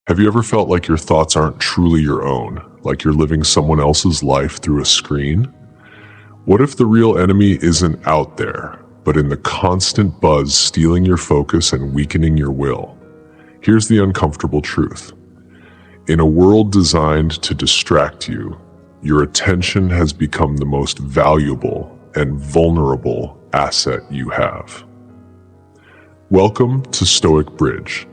Have you ever felt like your thoughts aren't truly your own, like you're living someone else's life through a screen? What if the real enemy isn't out there, but in the constant buzz stealing your focus and weakening your will? Here's the uncomfortable truth. In a world designed to distract you, your attention has become the most valuable and vulnerable asset you have. Welcome to Stoic Bridge,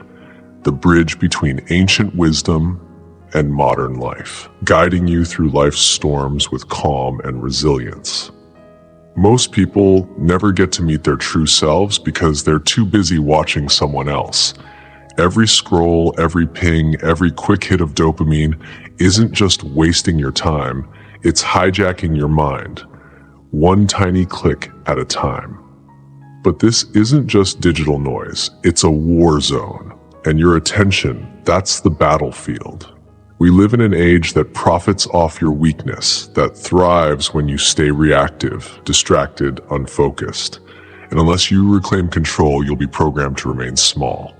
the bridge between ancient wisdom and modern life, guiding you through life's storms with calm and resilience. Most people never get to meet their true selves because they're too busy watching someone else. Every scroll, every ping, every quick hit of dopamine isn't just wasting your time, it's hijacking your mind, one tiny click at a time. But this isn't just digital noise, it's a war zone, and your attention, that's the battlefield. We live in an age that profits off your weakness, that thrives when you stay reactive, distracted, unfocused. And unless you reclaim control, you'll be programmed to remain small.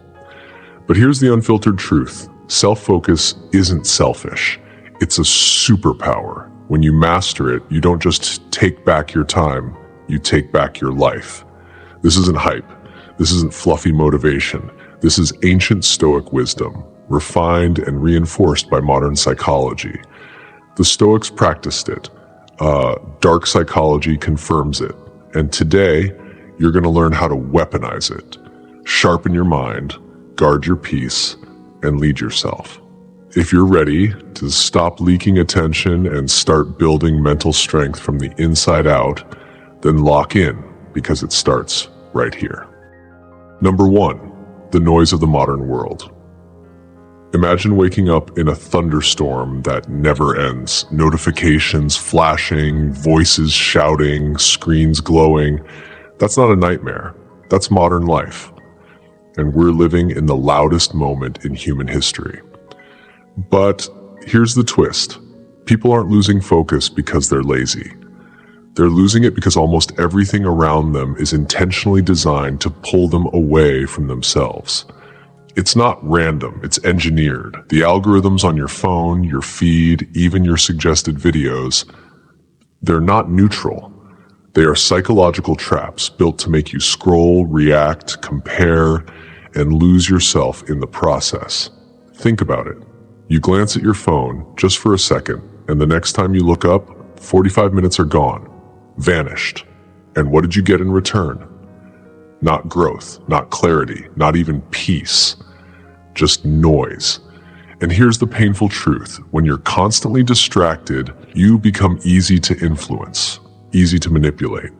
But here's the unfiltered truth. Self-focus isn't selfish. It's a superpower. When you master it, you don't just take back your time, you take back your life. This isn't hype. This isn't fluffy motivation. This is ancient Stoic wisdom, refined and reinforced by modern psychology. The Stoics practiced it. Dark psychology confirms it. And today, you're going to learn how to weaponize it. Sharpen your mind, guard your peace, and lead yourself. If you're ready to stop leaking attention and start building mental strength from the inside out, then lock in, because it starts right here. Number 1, the noise of the modern world. Imagine waking up in a thunderstorm that never ends. Notifications flashing, voices shouting, screens glowing. That's not a nightmare. That's modern life. And we're living in the loudest moment in human history. But here's the twist. People aren't losing focus because they're lazy. They're losing it because almost everything around them is intentionally designed to pull them away from themselves. It's not random, it's engineered. The algorithms on your phone, your feed, even your suggested videos, they're not neutral. They are psychological traps built to make you scroll, react, compare, and lose yourself in the process. Think about it. You glance at your phone just for a second, and the next time you look up, 45 minutes are gone, vanished. And what did you get in return? Not growth, not clarity, not even peace, just noise. And here's the painful truth. When you're constantly distracted, you become easy to influence, easy to manipulate.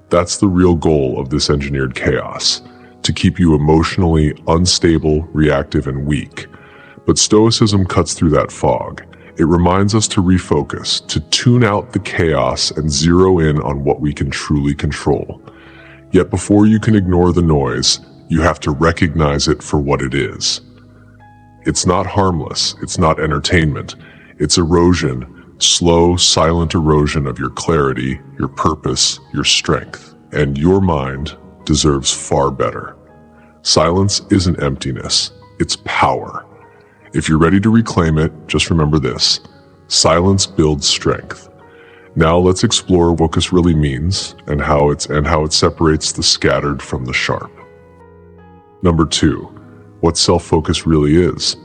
That's the real goal of this engineered chaos, to keep you emotionally unstable, reactive, and weak. But Stoicism cuts through that fog. It reminds us to refocus, to tune out the chaos and zero in on what we can truly control. Yet before you can ignore the noise, you have to recognize it for what it is. It's not harmless, it's not entertainment, it's erosion, slow, silent erosion of your clarity, your purpose, your strength. And your mind deserves far better. Silence isn't emptiness, it's power. If you're ready to reclaim it, just remember this: silence builds strength. Now let's explore what this really means and how it separates the scattered from the sharp. Number 2, what self-focus really is.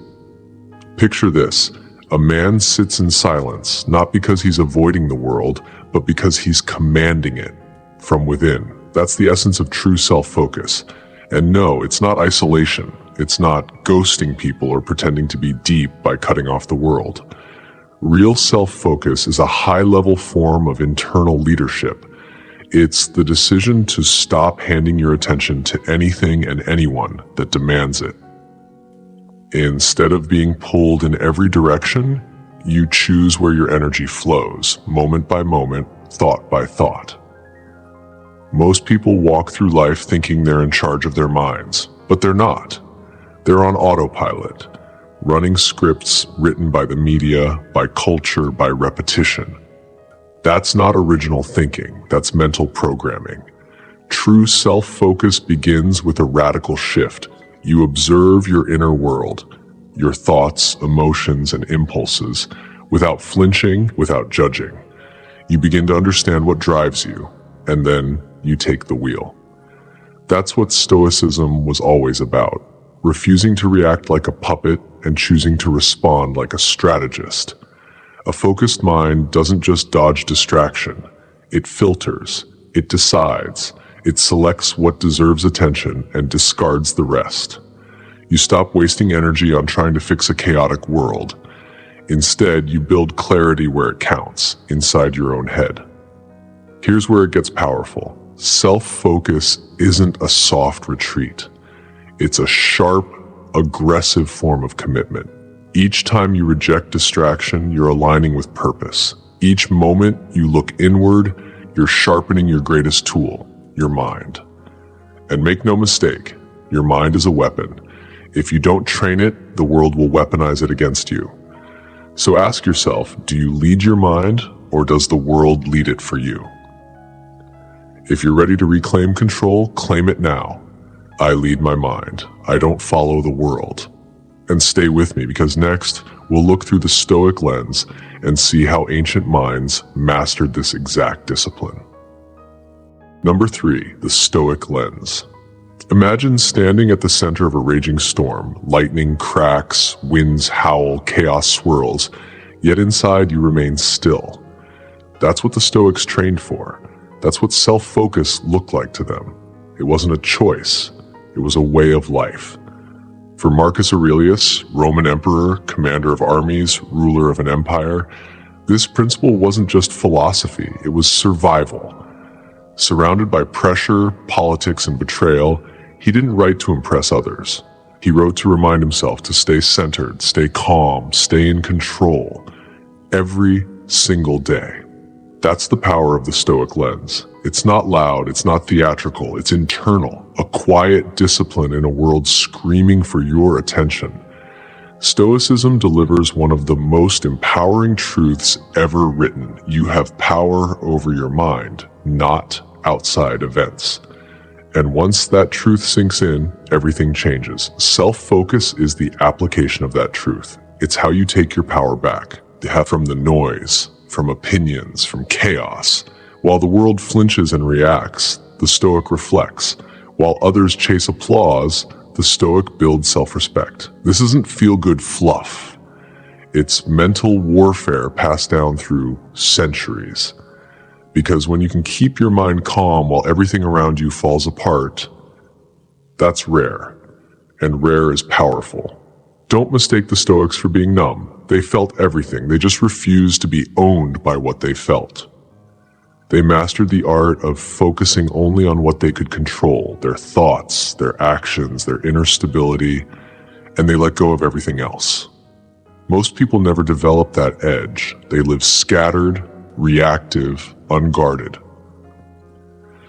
Picture this: a man sits in silence, not because he's avoiding the world, but because he's commanding it from within. That's the essence of true self-focus. And no, it's not isolation. It's not ghosting people or pretending to be deep by cutting off the world. Real self-focus is a high-level form of internal leadership. It's the decision to stop handing your attention to anything and anyone that demands it. Instead of being pulled in every direction, you choose where your energy flows, moment by moment, thought by thought. Most people walk through life thinking they're in charge of their minds, but they're not. They're on autopilot, running scripts written by the media, by culture, by repetition. That's not original thinking, that's mental programming. True self-focus begins with a radical shift. You observe your inner world, your thoughts, emotions, and impulses, without flinching, without judging. You begin to understand what drives you, and then you take the wheel. That's what Stoicism was always about, refusing to react like a puppet and choosing to respond like a strategist. A focused mind doesn't just dodge distraction, it filters, it decides, it selects what deserves attention and discards the rest. You stop wasting energy on trying to fix a chaotic world. Instead, you build clarity where it counts, inside your own head. Here's where it gets powerful. Self-focus isn't a soft retreat. It's a sharp, aggressive form of commitment. Each time you reject distraction, you're aligning with purpose. Each moment you look inward, you're sharpening your greatest tool, your mind. And make no mistake, your mind is a weapon. If you don't train it, the world will weaponize it against you. So ask yourself, do you lead your mind, or does the world lead it for you? If you're ready to reclaim control, claim it now. I lead my mind. I don't follow the world. And stay with me, because next, we'll look through the Stoic lens and see how ancient minds mastered this exact discipline. Number 3, the Stoic lens. Imagine standing at the center of a raging storm. Lightning cracks, winds howl, chaos swirls, yet inside you remain still. That's what the Stoics trained for. That's what self-focus looked like to them. It wasn't a choice, it was a way of life. For Marcus Aurelius, Roman emperor, commander of armies, ruler of an empire, this principle wasn't just philosophy, it was survival. Surrounded by pressure, politics, and betrayal, he didn't write to impress others. He wrote to remind himself to stay centered, stay calm, stay in control, every single day. That's the power of the Stoic lens. It's not loud, it's not theatrical, it's internal, a quiet discipline in a world screaming for your attention. Stoicism delivers one of the most empowering truths ever written. You have power over your mind, not outside events. And once that truth sinks in, everything changes. Self-focus is the application of that truth. It's how you take your power back, from the noise, from opinions, from chaos. While the world flinches and reacts, the Stoic reflects. While others chase applause, the Stoic builds self-respect. This isn't feel-good fluff. It's mental warfare passed down through centuries. Because when you can keep your mind calm while everything around you falls apart, that's rare. And rare is powerful. Don't mistake the Stoics for being numb. They felt everything. They just refused to be owned by what they felt. They mastered the art of focusing only on what they could control, their thoughts, their actions, their inner stability, and they let go of everything else. Most people never develop that edge. They live scattered, reactive, unguarded.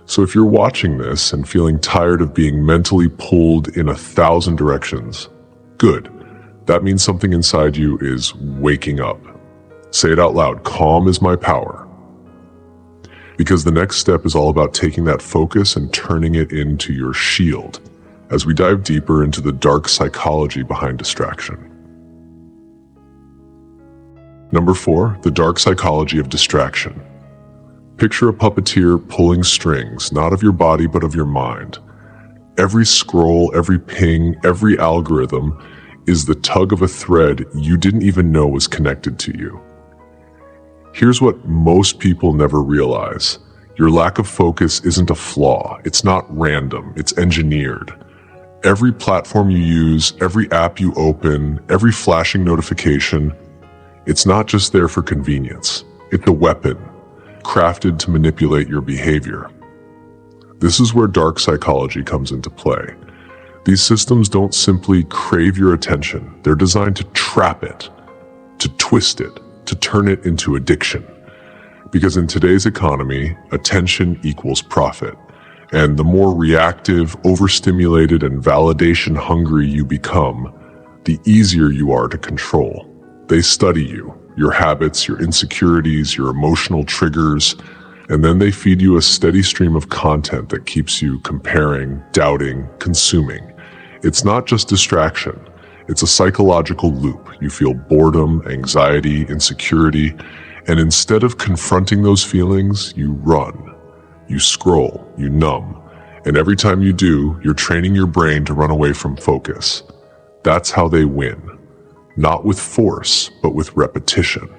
So if you're watching this and feeling tired of being mentally pulled in 1,000 directions, good. That means something inside you is waking up. Say it out loud, calm is my power. Because the next step is all about taking that focus and turning it into your shield, as we dive deeper into the dark psychology behind distraction. Number 4, the dark psychology of distraction. Picture a puppeteer pulling strings, not of your body, but of your mind. Every scroll, every ping, every algorithm is the tug of a thread you didn't even know was connected to you. Here's what most people never realize. Your lack of focus isn't a flaw. It's not random. It's engineered. Every platform you use, every app you open, every flashing notification, it's not just there for convenience. It's a weapon, crafted to manipulate your behavior. This is where dark psychology comes into play. These systems don't simply crave your attention. They're designed to trap it, to twist it, to turn it into addiction. Because in today's economy, attention equals profit. And the more reactive, overstimulated, and validation hungry you become, the easier you are to control. They study you, your habits, your insecurities, your emotional triggers, and then they feed you a steady stream of content that keeps you comparing, doubting, consuming. It's not just distraction. It's a psychological loop. You feel boredom, anxiety, insecurity, and instead of confronting those feelings, you run. You scroll, you numb, and every time you do, you're training your brain to run away from focus. That's how they win. Not with force, but with repetition.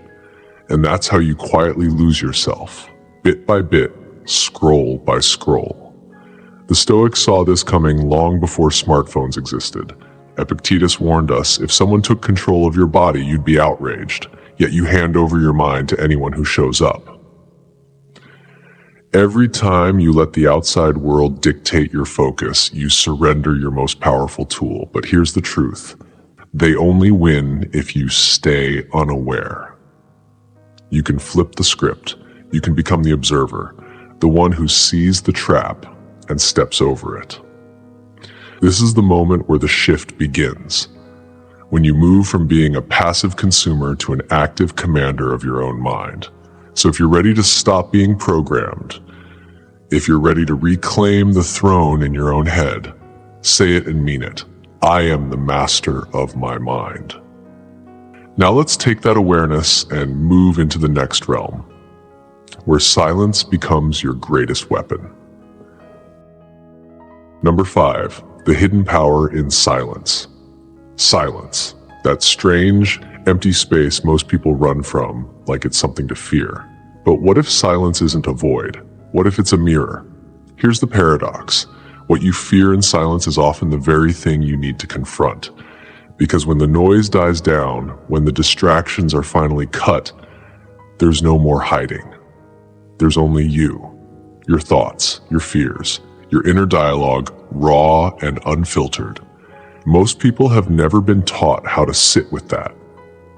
And that's how you quietly lose yourself, bit by bit, scroll by scroll. The Stoics saw this coming long before smartphones existed. Epictetus warned us, if someone took control of your body, you'd be outraged, yet you hand over your mind to anyone who shows up. Every time you let the outside world dictate your focus, you surrender your most powerful tool. But here's the truth. They only win if you stay unaware. You can flip the script. You can become the observer, the one who sees the trap and steps over it. This is the moment where the shift begins, when you move from being a passive consumer to an active commander of your own mind. So if you're ready to stop being programmed, if you're ready to reclaim the throne in your own head, say it and mean it. I am the master of my mind. Now let's take that awareness and move into the next realm, where silence becomes your greatest weapon. Number 5, the hidden power in silence. Silence, that strange, empty space most people run from like it's something to fear. But what if silence isn't a void? What if it's a mirror? Here's the paradox. What you fear in silence is often the very thing you need to confront. Because when the noise dies down, when the distractions are finally cut, there's no more hiding. There's only you, your thoughts, your fears, your inner dialogue, raw and unfiltered. Most people have never been taught how to sit with that.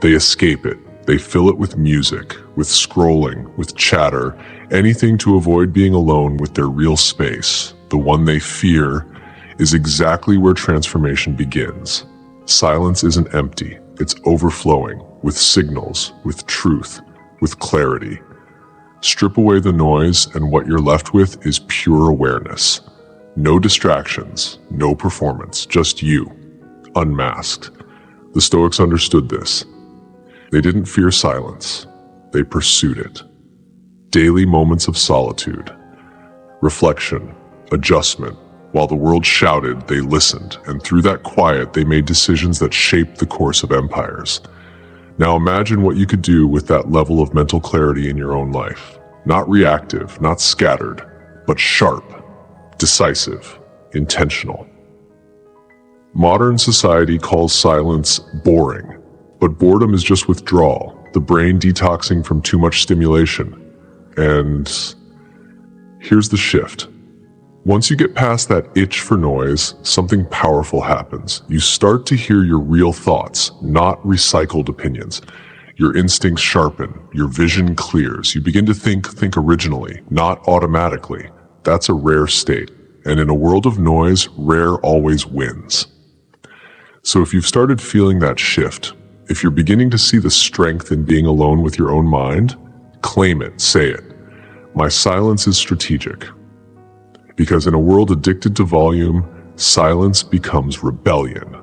They escape it. They fill it with music, with scrolling, with chatter, anything to avoid being alone with their real space. The one they fear is exactly where transformation begins. Silence isn't empty. It's overflowing with signals, with truth, with clarity. Strip away the noise, and what you're left with is pure awareness. No distractions, no performance, just you, unmasked. The Stoics understood this. They didn't fear silence. They pursued it. Daily moments of solitude, reflection, adjustment. While the world shouted, they listened, and through that quiet, they made decisions that shaped the course of empires. Now imagine what you could do with that level of mental clarity in your own life. Not reactive, not scattered, but sharp, decisive, intentional. Modern society calls silence boring, but boredom is just withdrawal, the brain detoxing from too much stimulation. And here's the shift. Once you get past that itch for noise, something powerful happens. You start to hear your real thoughts, not recycled opinions. Your instincts sharpen, your vision clears. You begin to think originally, not automatically. That's a rare state. And in a world of noise, rare always wins. So if you've started feeling that shift, if you're beginning to see the strength in being alone with your own mind, claim it, say it. My silence is strategic. Because in a world addicted to volume, silence becomes rebellion.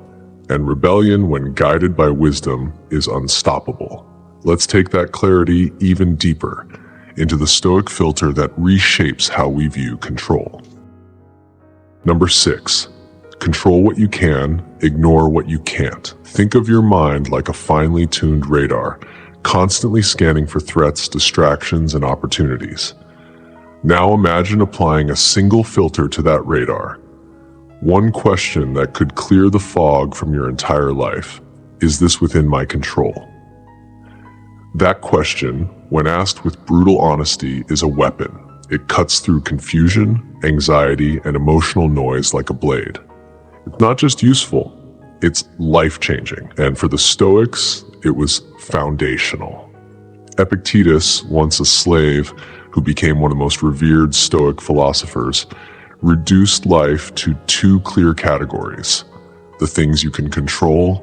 And rebellion, when guided by wisdom, is unstoppable. Let's take that clarity even deeper into the Stoic filter that reshapes how we view control. Number 6, control what you can, ignore what you can't. Think of your mind like a finely tuned radar, constantly scanning for threats, distractions, and opportunities. Now imagine applying a single filter to that radar. One question that could clear the fog from your entire life. Is this within my control? That question, when asked with brutal honesty, is a weapon. It cuts through confusion, anxiety, and emotional noise like a blade. It's not just useful, it's life-changing. And for the Stoics, it was foundational. Epictetus, once a slave who became one of the most revered Stoic philosophers, reduced life to 2 clear categories: the things you can control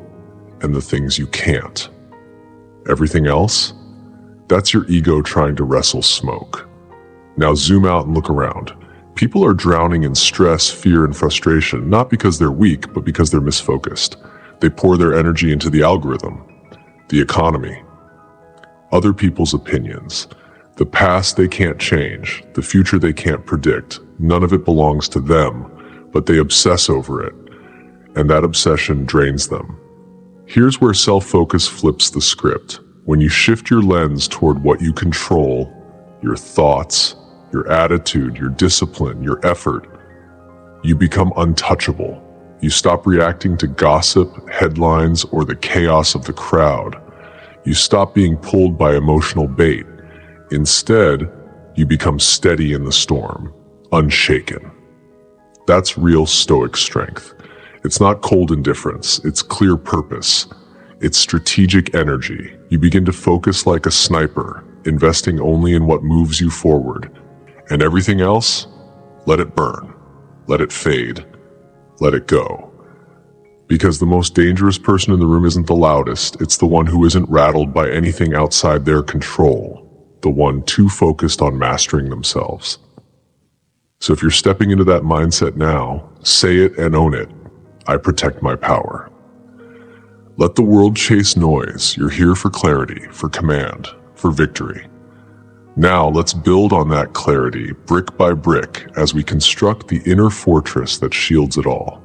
and the things you can't. Everything else? That's your ego trying to wrestle smoke. Now zoom out and look around. People are drowning in stress, fear, and frustration, not because they're weak, but because they're misfocused. They pour their energy into the algorithm, the economy, other people's opinions. The past they can't change, the future they can't predict. None of it belongs to them, but they obsess over it, and that obsession drains them. Here's where self-focus flips the script. When you shift your lens toward what you control, your thoughts, your attitude, your discipline, your effort, you become untouchable. You stop reacting to gossip, headlines, or the chaos of the crowd. You stop being pulled by emotional bait. Instead, you become steady in the storm, unshaken. That's real Stoic strength. It's not cold indifference, it's clear purpose. It's strategic energy. You begin to focus like a sniper, investing only in what moves you forward. And everything else, let it burn, let it fade, let it go. Because the most dangerous person in the room isn't the loudest, it's the one who isn't rattled by anything outside their control, the one too focused on mastering themselves. So if you're stepping into that mindset now, say it and own it. I protect my power. Let the world chase noise. You're here for clarity, for command, for victory. Now let's build on that clarity, brick by brick, as we construct the inner fortress that shields it all.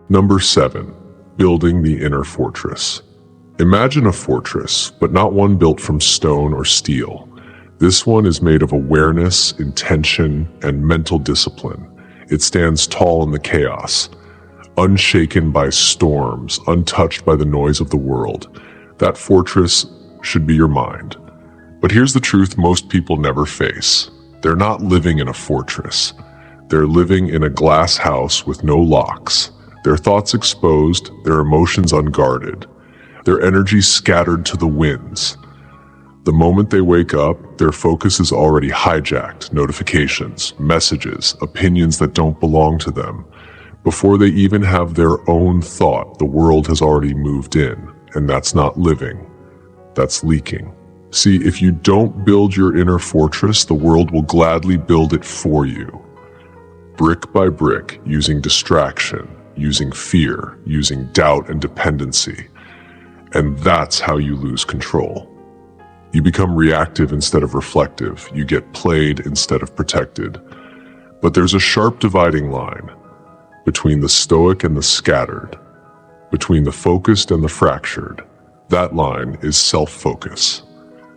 Number 7, building the inner fortress. Imagine a fortress, but not one built from stone or steel. This one is made of awareness, intention, and mental discipline. It stands tall in the chaos, unshaken by storms, untouched by the noise of the world. That fortress should be your mind. But here's the truth most people never face. They're not living in a fortress. They're living in a glass house with no locks. Their thoughts exposed, their emotions unguarded, their energy scattered to the winds. The moment they wake up, their focus is already hijacked. Notifications, messages, opinions that don't belong to them. Before they even have their own thought, the world has already moved in. And that's not living, that's leaking. See, if you don't build your inner fortress, the world will gladly build it for you. Brick by brick, using distraction, using fear, using doubt and dependency. And that's how you lose control. You become reactive instead of reflective. You get played instead of protected. But there's a sharp dividing line between the stoic and the scattered, between the focused and the fractured. That line is self-focus.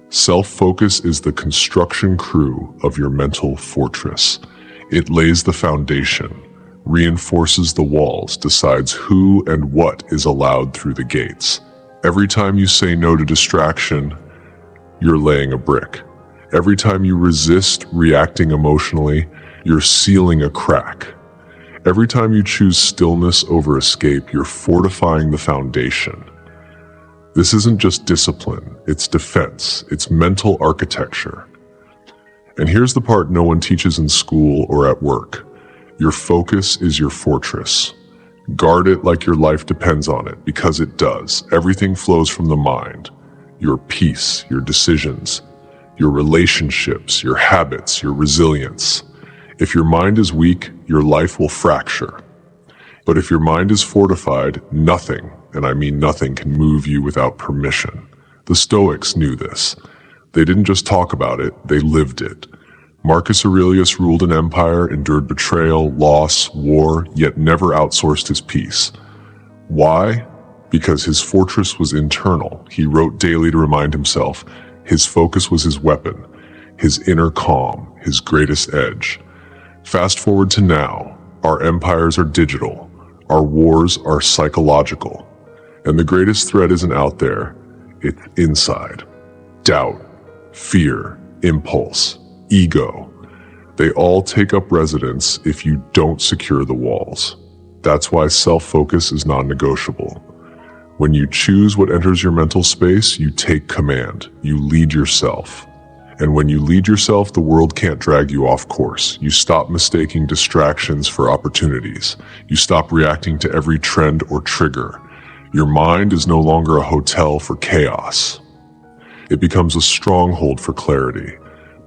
Self-focus is the construction crew of your mental fortress. It lays the foundation, reinforces the walls, decides who and what is allowed through the gates. Every time you say no to distraction, you're laying a brick. Every time you resist reacting emotionally, you're sealing a crack. Every time you choose stillness over escape, you're fortifying the foundation. This isn't just discipline, it's defense, it's mental architecture. And here's the part no one teaches in school or at work. Your focus is your fortress. Guard it like your life depends on it, because it does. Everything flows from the mind. Your peace, your decisions, your relationships, your habits, your resilience. If your mind is weak, your life will fracture. But if your mind is fortified, nothing, and I mean nothing, can move you without permission. The Stoics knew this. They didn't just talk about it, they lived it. Marcus Aurelius ruled an empire, endured betrayal, loss, war, yet never outsourced his peace. Why? Because his fortress was internal. He wrote daily to remind himself. His focus was his weapon, his inner calm, his greatest edge. Fast forward to now, our empires are digital, our wars are psychological, and the greatest threat isn't out there, it's inside. Doubt, fear, impulse, ego. They all take up residence if you don't secure the walls. That's why self-focus is non-negotiable. When you choose what enters your mental space, you take command. You lead yourself. And when you lead yourself, the world can't drag you off course. You stop mistaking distractions for opportunities. You stop reacting to every trend or trigger. Your mind is no longer a hotel for chaos. It becomes a stronghold for clarity.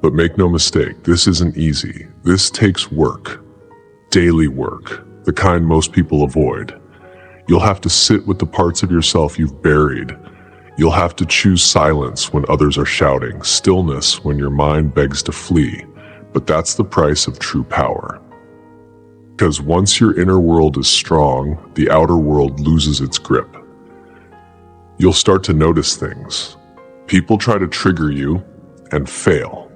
But make no mistake, this isn't easy. This takes work. Daily work. The kind most people avoid. You'll have to sit with the parts of yourself you've buried. You'll have to choose silence when others are shouting, stillness when your mind begs to flee. But that's the price of true power. Because once your inner world is strong, the outer world loses its grip. You'll start to notice things. People try to trigger you and fail.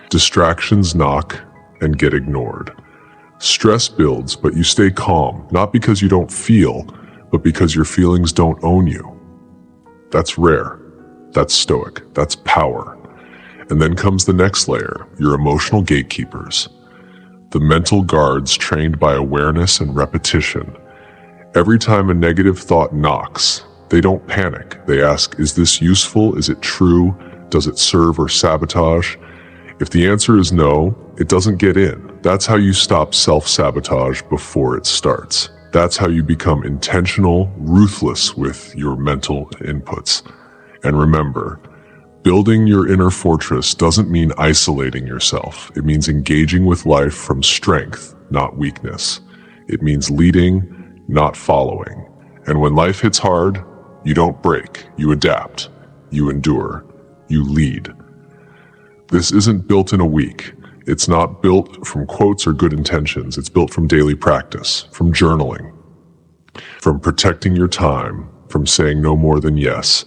Distractions knock and get ignored. Stress builds, but you stay calm, not because you don't feel, but because your feelings don't own you. That's rare. That's stoic. That's power. And then comes the next layer, your emotional gatekeepers. The mental guards trained by awareness and repetition. Every time a negative thought knocks, they don't panic. They ask, is this useful? Is it true? Does it serve or sabotage? If the answer is no, it doesn't get in. That's how you stop self-sabotage before it starts. That's how you become intentional, ruthless with your mental inputs. And remember, building your inner fortress doesn't mean isolating yourself. It means engaging with life from strength, not weakness. It means leading, not following. And when life hits hard, you don't break, you adapt, you endure, you lead. This isn't built in a week. It's not built from quotes or good intentions. It's built from daily practice, from journaling, from protecting your time, from saying no more than yes,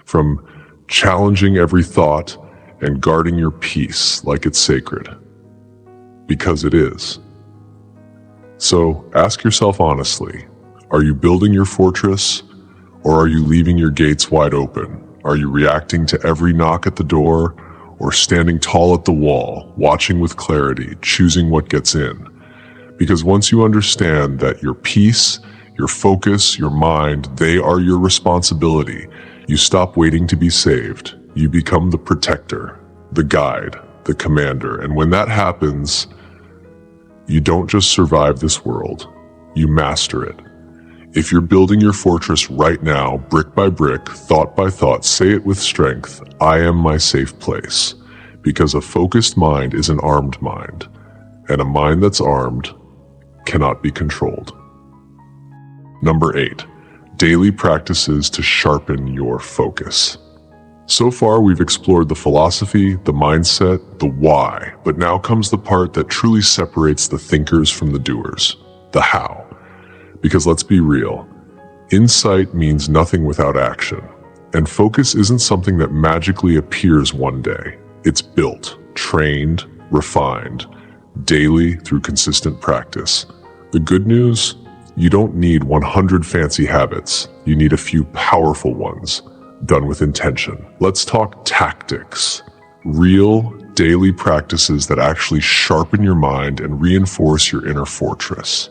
from challenging every thought and guarding your peace like it's sacred. Because it is. So ask yourself honestly, are you building your fortress or are you leaving your gates wide open? Are you reacting to every knock at the door or standing tall at the wall, watching with clarity, choosing what gets in? Because once you understand that your peace, your focus, your mind, they are your responsibility, you stop waiting to be saved. You become the protector, the guide, the commander. And when that happens, you don't just survive this world, you master it. If you're building your fortress right now, brick by brick, thought by thought, say it with strength, I am my safe place. Because a focused mind is an armed mind, and a mind that's armed cannot be controlled. Number 8, daily practices to sharpen your focus. So far, we've explored the philosophy, the mindset, the why, but now comes the part that truly separates the thinkers from the doers, the how. Because let's be real, insight means nothing without action, and focus isn't something that magically appears one day. It's built, trained, refined, daily through consistent practice. The good news? You don't need 100 fancy habits. You need a few powerful ones, done with intention. Let's talk tactics. Real, daily practices that actually sharpen your mind and reinforce your inner fortress.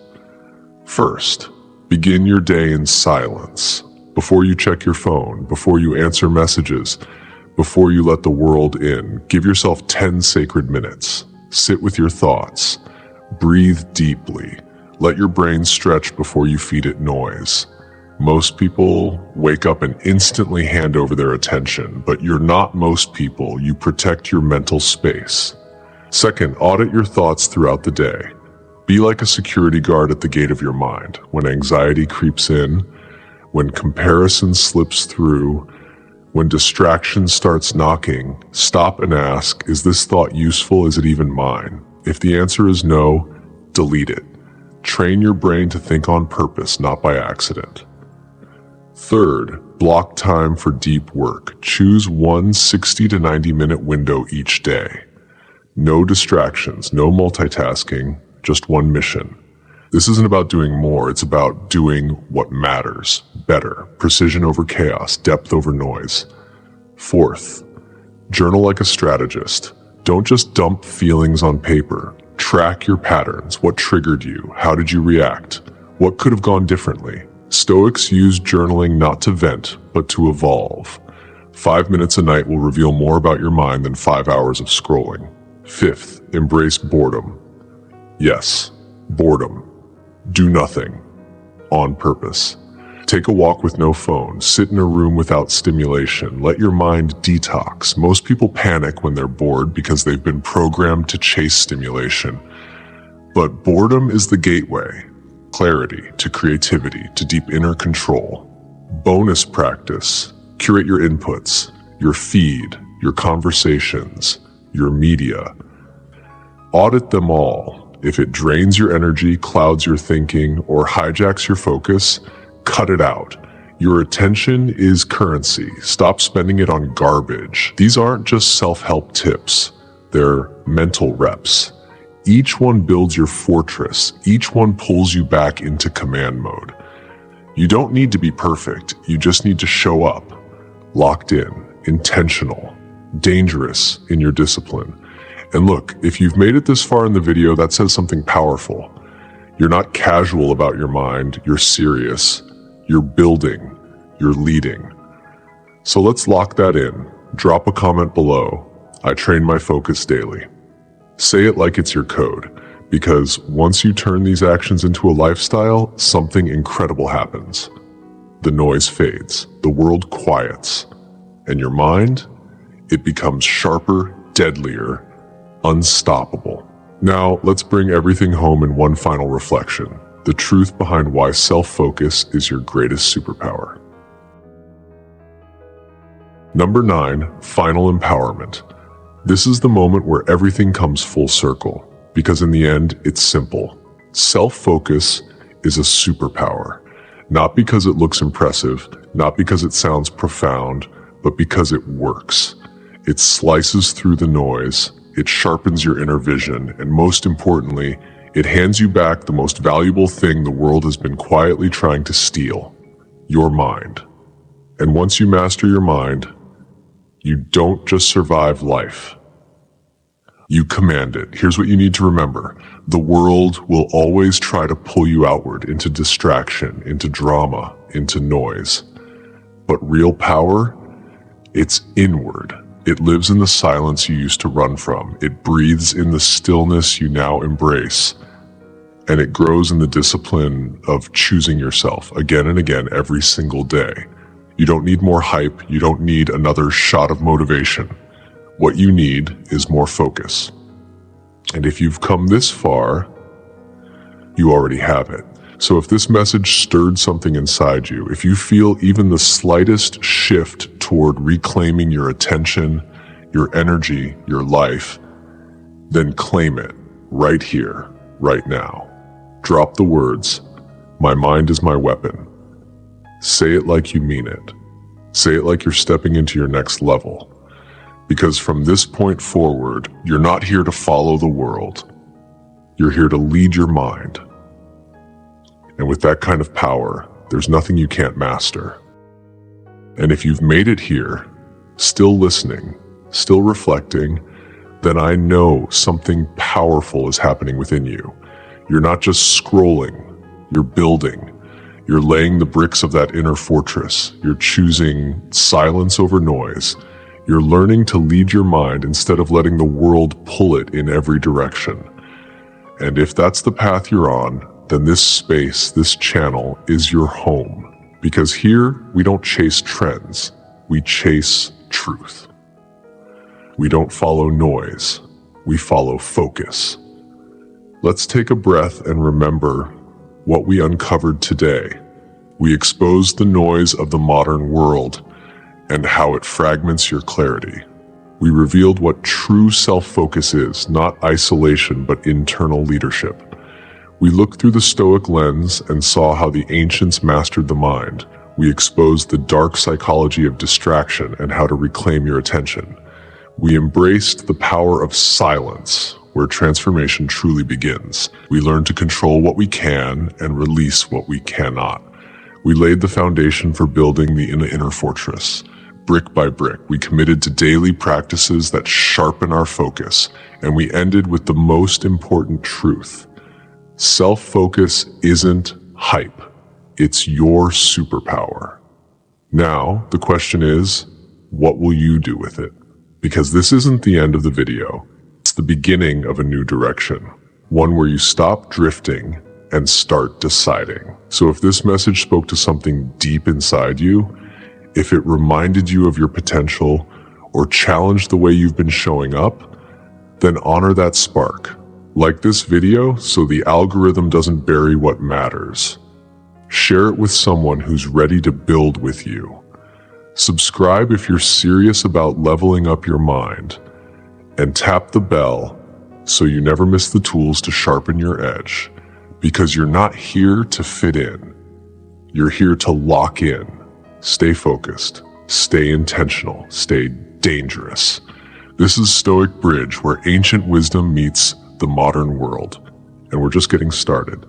First, begin your day in silence. Before you check your phone, before you answer messages, before you let the world in, give yourself 10 sacred minutes. Sit with your thoughts. Breathe deeply. Let your brain stretch before you feed it noise. Most people wake up and instantly hand over their attention, but you're not most people. You protect your mental space. Second, audit your thoughts throughout the day. Be like a security guard at the gate of your mind. When anxiety creeps in, when comparison slips through, when distraction starts knocking, stop and ask, is this thought useful? Is it even mine? If the answer is no, delete it. Train your brain to think on purpose, not by accident. Third, block time for deep work. Choose one 60 to 90-minute window each day. No distractions, no multitasking, just one mission. This isn't about doing more, it's about doing what matters, better, precision over chaos, depth over noise. Fourth, journal like a strategist. Don't just dump feelings on paper. Track your patterns. What triggered you? How did you react? What could have gone differently? Stoics use journaling not to vent, but to evolve. 5 minutes a night will reveal more about your mind than 5 hours of scrolling. Fifth, embrace boredom. Yes, boredom. Do nothing. On purpose. Take a walk with no phone. Sit in a room without stimulation. Let your mind detox. Most people panic when they're bored because they've been programmed to chase stimulation. But boredom is the gateway. clarity, to creativity, to deep inner control. Bonus practice: curate your inputs, your feed, your conversations, your media. Audit them all. If it drains your energy, clouds your thinking, or hijacks your focus, cut it out. Your attention is currency. Stop spending it on garbage. These aren't just self-help tips. They're mental reps. Each one builds your fortress. Each one pulls you back into command mode. You don't need to be perfect. You just need to show up, locked in, intentional, dangerous in your discipline. And look, if you've made it this far in the video, that says something powerful. You're not casual about your mind. You're serious. You're building. You're leading. So let's lock that in. Drop a comment below. I train my focus daily. Say it like it's your code, because once you turn these actions into a lifestyle, something incredible happens. The noise fades, the world quiets, and your mind, it becomes sharper, deadlier, unstoppable. Now, let's bring everything home in one final reflection: the truth behind why self-focus is your greatest superpower. Number 9, final empowerment. This is the moment where everything comes full circle, because in the end, it's simple. Self-focus is a superpower, not because it looks impressive, not because it sounds profound, but because it works. It slices through the noise, it sharpens your inner vision, and most importantly, it hands you back the most valuable thing the world has been quietly trying to steal: your mind. And once you master your mind, you don't just survive life. You command it. Here's what you need to remember. The world will always try to pull you outward into distraction, into drama, into noise. But real power, it's inward. It lives in the silence you used to run from. It breathes in the stillness you now embrace. And it grows in the discipline of choosing yourself again and again every single day. You don't need more hype. You don't need another shot of motivation. What you need is more focus. And if you've come this far, you already have it. So if this message stirred something inside you, if you feel even the slightest shift toward reclaiming your attention, your energy, your life, then claim it right here, right now. Drop the words, "My mind is my weapon." Say it like you mean it. Say it like you're stepping into your next level. Because from this point forward, you're not here to follow the world. You're here to lead your mind. And with that kind of power, there's nothing you can't master. And if you've made it here, still listening, still reflecting, then I know something powerful is happening within you. You're not just scrolling, you're building. You're laying the bricks of that inner fortress. You're choosing silence over noise. You're learning to lead your mind instead of letting the world pull it in every direction. And if that's the path you're on, then this space, this channel is your home. Because here, we don't chase trends. We chase truth. We don't follow noise. We follow focus. Let's take a breath and remember what we uncovered today. We exposed the noise of the modern world and how it fragments your clarity. We revealed what true self-focus is, not isolation, but internal leadership. We looked through the Stoic lens and saw how the ancients mastered the mind. We exposed the dark psychology of distraction and how to reclaim your attention. We embraced the power of silence, where transformation truly begins. We learned to control what we can and release what we cannot. We laid the foundation for building the inner fortress. Brick by brick, we committed to daily practices that sharpen our focus, and we ended with the most important truth. Self-focus isn't hype. It's your superpower. Now, the question is, what will you do with it? Because this isn't the end of the video. It's the beginning of a new direction. One where you stop drifting and start deciding. So if this message spoke to something deep inside you, if it reminded you of your potential or challenged the way you've been showing up, then honor that spark. Like this video so the algorithm doesn't bury what matters. Share it with someone who's ready to build with you. Subscribe if you're serious about leveling up your mind. And tap the bell so you never miss the tools to sharpen your edge. Because you're not here to fit in. You're here to lock in. Stay focused. Stay intentional. Stay dangerous. This is Stoic Bridge, where ancient wisdom meets the modern world. And we're just getting started.